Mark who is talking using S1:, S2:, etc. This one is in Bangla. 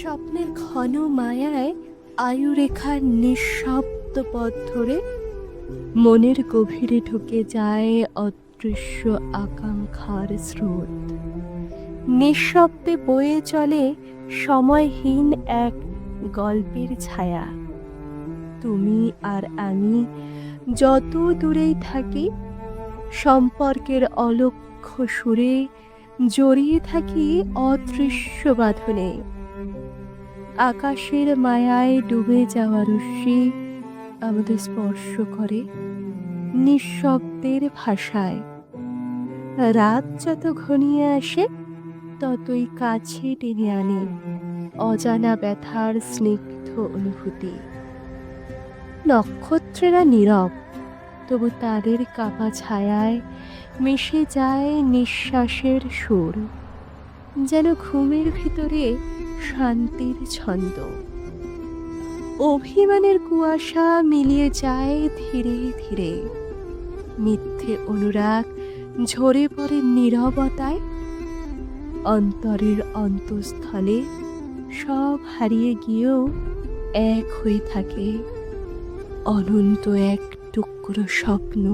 S1: স্বপ্নের ঘন মায়ায় আয়ুরেখার নিঃশব্দ পথ ধরে মনের গভীরে ঢুকে যায় অদৃশ্য আকাঙ্ক্ষার স্রোত। নিঃশব্দে বয়ে চলে সময়হীন এক গল্পের ছায়া। তুমি আর আমি যত দূরেই থাকি, সম্পর্কের অলক্ষ্য সুরে জড়িয়ে থাকি অদৃশ্য বাঁধনে। আকাশের মায়ায় ডুবে যাওয়া রশ্মি আমাদের স্পর্শ করে নিঃশব্দের ভাষায়। রাত যত ঘনিয়ে আসে, ততই কাছে টেনে আনে অজানা ব্যথার স্নিগ্ধ অনুভূতি। নক্ষত্রেরা নীরব, তবু তাদের কাপা ছায়ায় মিশে যায় নিঃশ্বাসের সুর, যেন ঘুমের ভিতরে শান্তির ছন্দ। অভিমানের কুয়াশা মিলিয়ে যায় ধীরে ধীরে, মিথ্যে অনুরাগ ঝরে পড়ে নীরবতায়। অন্তরের অন্তঃস্থলে সব হারিয়ে গিয়েও এক হয়ে থাকে অনন্ত এক টুকরো স্বপ্ন।